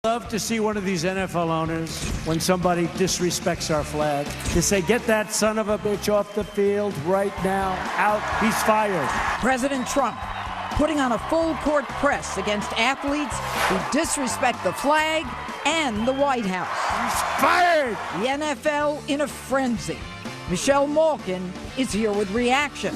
Love to see one of these NFL owners, when somebody disrespects our flag, to say, get that son of a bitch off the field right now, out, he's fired. President Trump putting on a full court press against athletes who disrespect the flag and the White House. He's fired! The NFL in a frenzy. Michelle Malkin is here with reaction.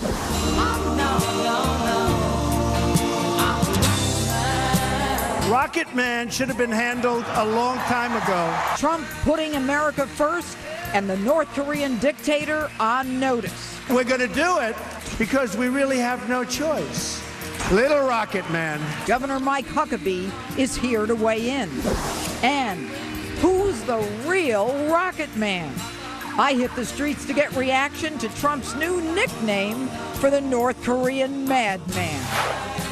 Rocket Man should have been handled a long time ago. Trump putting America first and the North Korean dictator on notice. We're going to do it because we really have no choice. Little Rocket Man. Governor Mike Huckabee is here to weigh in. And who's the real Rocket Man? I hit the streets to get reaction to Trump's new nickname for the North Korean madman.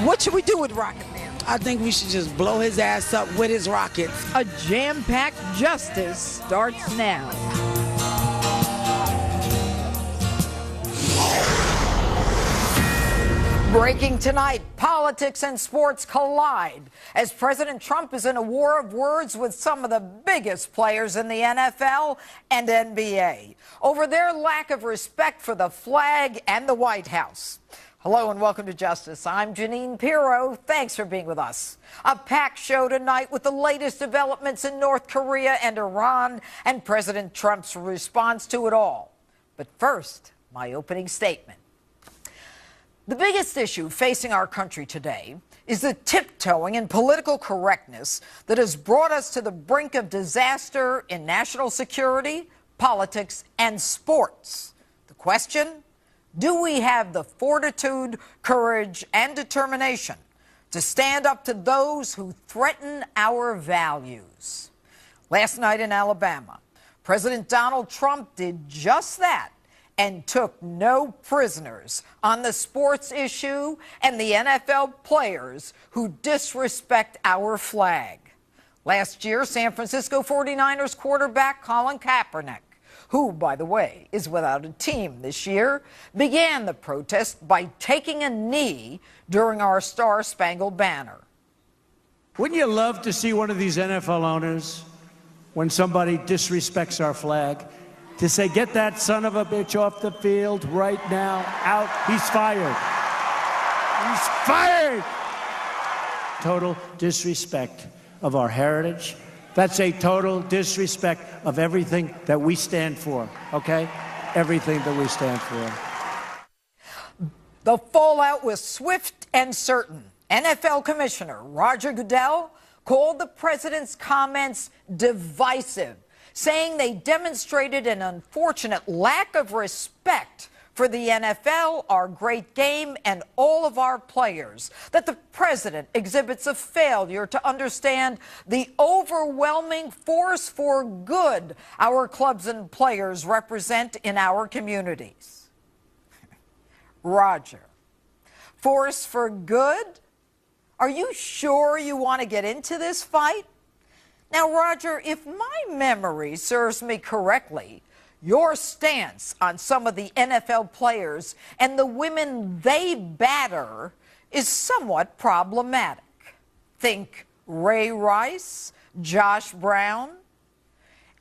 What should we do with Rocket Man? I think we should just blow his ass up with his rockets. A jam-packed justice starts now. Breaking tonight, politics and sports collide as President Trump is in a war of words with some of the biggest players in the NFL and NBA over their lack of respect for the flag and the White House. Hello and welcome to Justice. I'm Jeanine Pirro. Thanks for being with us. A packed show tonight with the latest developments in North Korea and Iran and President Trump's response to it all. But first, my opening statement. The biggest issue facing our country today is the tiptoeing and political correctness that has brought us to the brink of disaster in national security, politics, and sports. The question? Do we have the fortitude, courage, and determination to stand up to those who threaten our values? Last night in Alabama, President Donald Trump did just that and took no prisoners on the sports issue and the NFL players who disrespect our flag. Last year, San Francisco 49ers quarterback Colin Kaepernick, who, by the way, is without a team this year, began the protest by taking a knee during our Star-Spangled Banner. Wouldn't you love to see one of these NFL owners, when somebody disrespects our flag, to say, get that son of a bitch off the field right now, out, he's fired. He's fired! Total disrespect of our heritage. That's a total disrespect of everything that we stand for, okay? Everything that we stand for. The fallout was swift and certain. NFL Commissioner Roger Goodell called the president's comments divisive, saying they demonstrated an unfortunate lack of respect for the NFL, our great game, and all of our players, that the president exhibits a failure to understand the overwhelming force for good our clubs and players represent in our communities. Roger, force for good? Are you sure you want to get into this fight? Now, Roger, if my memory serves me correctly, your stance on some of the NFL players and the women they batter is somewhat problematic. Think Ray Rice, Josh Brown,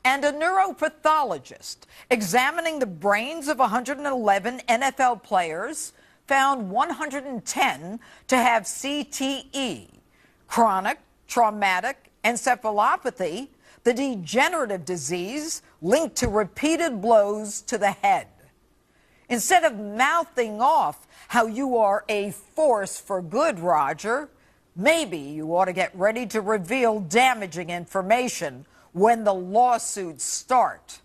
and a neuropathologist examining the brains of 111 NFL players found 110 to have CTE, chronic traumatic encephalopathy, the degenerative disease linked to repeated blows to the head. Instead of mouthing off how you are a force for good, Roger, maybe you ought to get ready to reveal damaging information when the lawsuits start.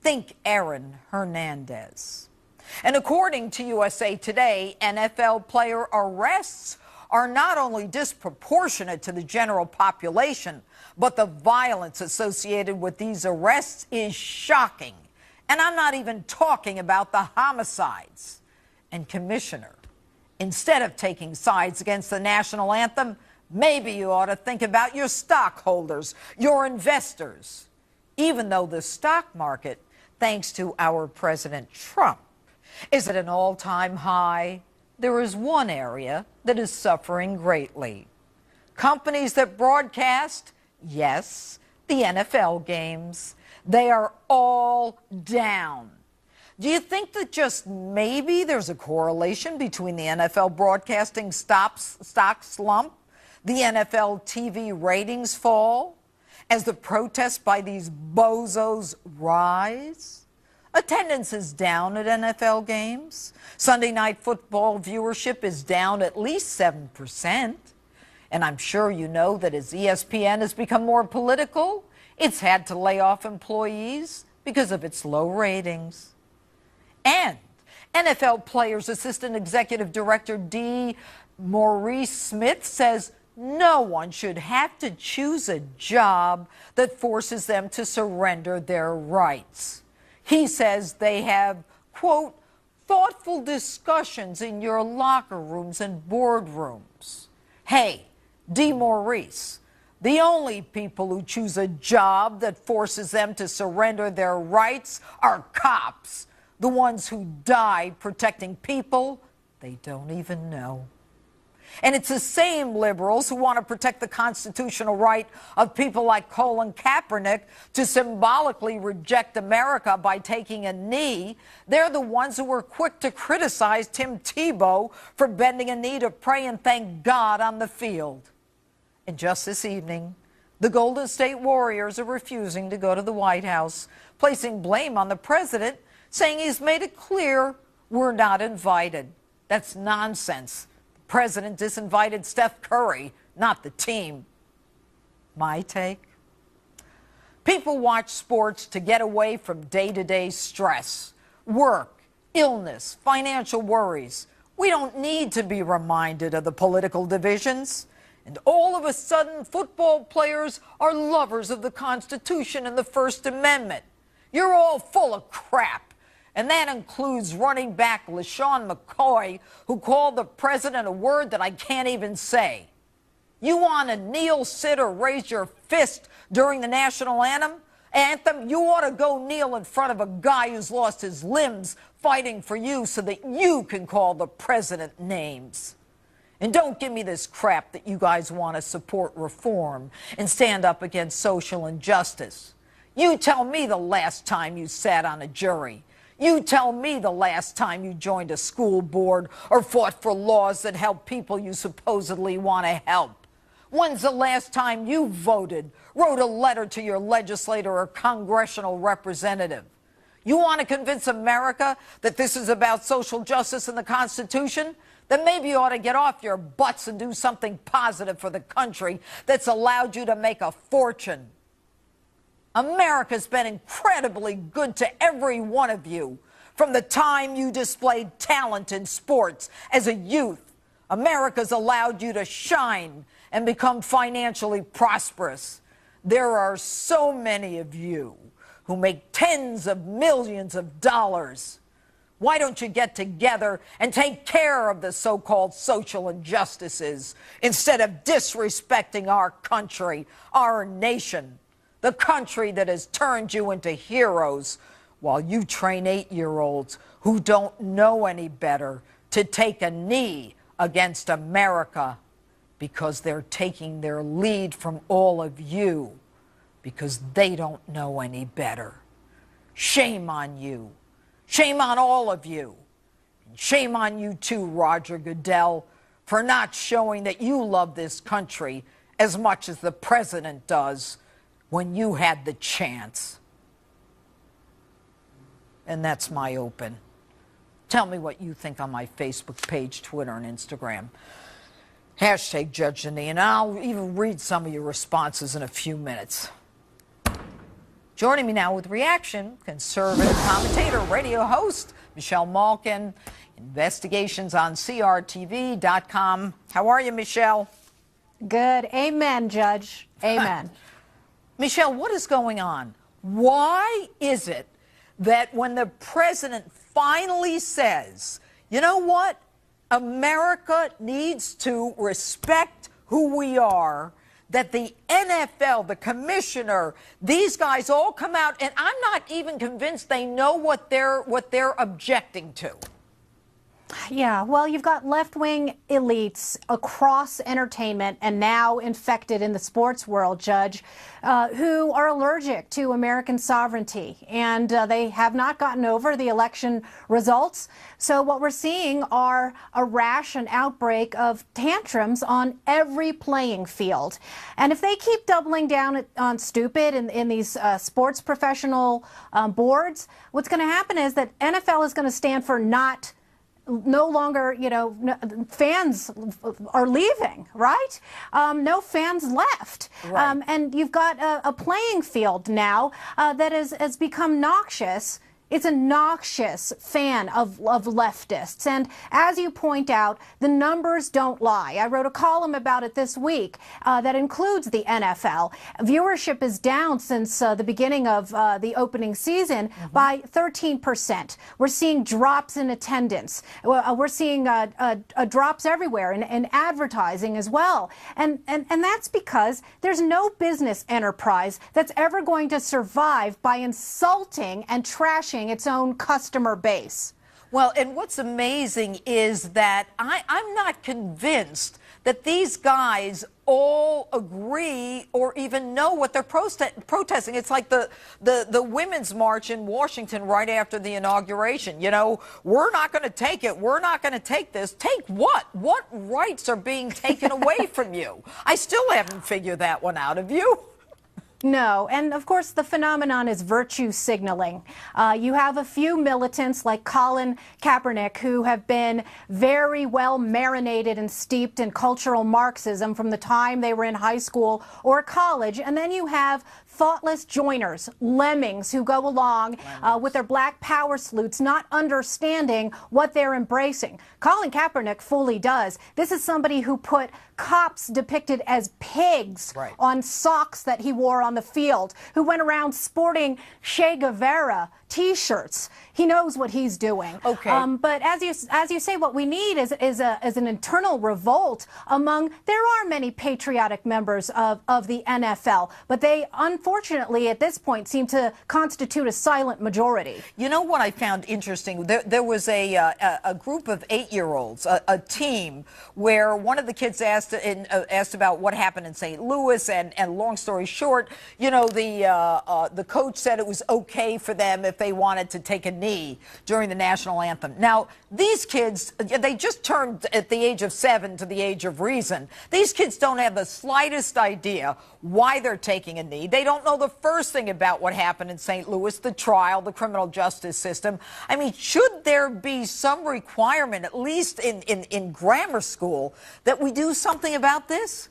Think Aaron Hernandez. And according to USA Today, NFL player arrests are not only disproportionate to the general population, but the violence associated with these arrests is shocking. And I'm not even talking about the homicides. And Commissioner, instead of taking sides against the national anthem, maybe you ought to think about your stockholders, your investors. Even though the stock market, thanks to our President Trump, is at an all-time high, there is one area that is suffering greatly. Companies that broadcast Yes, the NFL games. They are all down. Do you think that just maybe there's a correlation between the NFL broadcasting stock slump, the NFL TV ratings fall, as the protests by these bozos rise? Attendance is down at NFL games. Sunday night football viewership is down at least 7%. And I'm sure you know that as ESPN has become more political, it's had to lay off employees because of its low ratings. And NFL Players Assistant Executive Director D. Maurice Smith says no one should have to choose a job that forces them to surrender their rights. He says they have, quote, thoughtful discussions in your locker rooms and boardrooms. Hey, D. Maurice, the only people who choose a job that forces them to surrender their rights are cops, the ones who die protecting people they don't even know. And it's the same liberals who want to protect the constitutional right of people like Colin Kaepernick to symbolically reject America by taking a knee. They're the ones who were quick to criticize Tim Tebow for bending a knee to pray and thank God on the field. And just this evening, the Golden State Warriors are refusing to go to the White House, placing blame on the president, saying he's made it clear we're not invited. That's nonsense. The president disinvited Steph Curry, not the team. My take? People watch sports to get away from day-to-day stress, work, illness, financial worries. We don't need to be reminded of the political divisions. And all of a sudden, football players are lovers of the Constitution and the First Amendment. You're all full of crap. And that includes running back LaShawn McCoy, who called the president a word that I can't even say. You want to kneel, sit, or raise your fist during the national anthem? You ought to go kneel in front of a guy who's lost his limbs fighting for you so that you can call the president names. And don't give me this crap that you guys want to support reform and stand up against social injustice. You tell me the last time you sat on a jury. You tell me the last time you joined a school board or fought for laws that help people you supposedly want to help. When's the last time you voted, wrote a letter to your legislator or congressional representative? You want to convince America that this is about social justice and the Constitution? Then maybe you ought to get off your butts and do something positive for the country that's allowed you to make a fortune. America's been incredibly good to every one of you. From the time you displayed talent in sports as a youth, America's allowed you to shine and become financially prosperous. There are so many of you who make tens of millions of dollars. Why don't you get together and take care of the so-called social injustices instead of disrespecting our country, our nation? The country that has turned you into heroes while you train 8-year-olds who don't know any better to take a knee against America because they're taking their lead from all of you because they don't know any better. Shame on you. Shame on all of you. And shame on you too, Roger Goodell, for not showing that you love this country as much as the president does when you had the chance. And that's my open. Tell me what you think on my Facebook page, Twitter, and Instagram. Hashtag Judge Jeanine, and I'll even read some of your responses in a few minutes. Joining me now with reaction, conservative commentator, radio host, Michelle Malkin, investigations on CRTV.com. How are you, Michelle? Good. Amen, Judge. Amen. Michelle, what is going on? Why is it that when the president finally says, you know what, America needs to respect who we are, that the NFL, the commissioner, these guys all come out, and I'm not even convinced they know what they're objecting to. Yeah, well, you've got left-wing elites across entertainment and now infected in the sports world, Judge, who are allergic to American sovereignty, and they have not gotten over the election results. So what we're seeing are a rash and outbreak of tantrums on every playing field. And if they keep doubling down on stupid in these sports professional boards, what's going to happen is that NFL is going to stand for no longer, fans are leaving, right? No fans left. Right. And you've got a playing field now that has become noxious. It's a noxious fan of leftists. And as you point out, the numbers don't lie. I wrote a column about it this week that includes the NFL. Viewership is down since the beginning of the opening season by 13%. We're seeing drops in attendance. We're seeing drops everywhere in advertising as well. And that's because there's no business enterprise that's ever going to survive by insulting and trashing its own customer base. Well, and what's amazing is that I'm not convinced that these guys all agree or even know what they're protesting. It's like the Women's March in Washington right after the inauguration. We're not going to take it. We're not going to take this. Take what? What rights are being taken away from you? I still haven't figured that one out. Have you? No, and of course the phenomenon is virtue signaling. You have a few militants like Colin Kaepernick who have been very well marinated and steeped in cultural Marxism from the time they were in high school or college, and then you have thoughtless joiners, lemmings, who go along with their black power salutes, not understanding what they're embracing. Colin Kaepernick fully does. This is somebody who put cops depicted as pigs on socks that he wore on the field, who went around sporting Che Guevara T-shirts. He knows what he's doing. Okay. But as you say, what we need is an internal revolt among. There are many patriotic members of the NFL, but they unfortunately at this point seem to constitute a silent majority. You know what I found interesting? There was a group of 8-year-olds, a team, where one of the kids asked about what happened in St. Louis, and long story short, the coach said it was okay for them if they wanted to take a knee during the national anthem. Now, these kids, they just turned at the age of 7 to the age of reason. These kids don't have the slightest idea why they're taking a knee. They don't know the first thing about what happened in St. Louis, the trial, the criminal justice system. I mean, should there be some requirement, at least in grammar school, that we do something about this?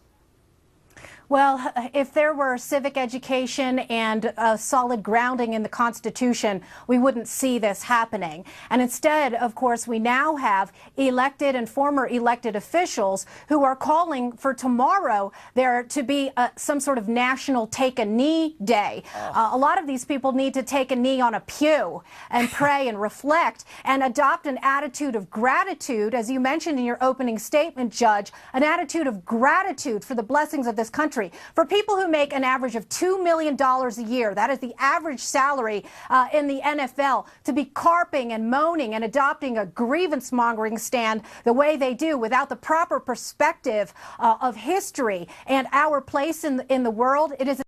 Well, if there were civic education and a solid grounding in the Constitution, we wouldn't see this happening. And instead, of course, we now have elected and former elected officials who are calling for tomorrow there to be some sort of national take a knee day. A lot of these people need to take a knee on a pew and pray and reflect and adopt an attitude of gratitude, as you mentioned in your opening statement, Judge, an attitude of gratitude for the blessings of this country. For people who make an average of $2 million a year, that is the average salary in the NFL, to be carping and moaning and adopting a grievance-mongering stand the way they do without the proper perspective of history and our place in the world, it is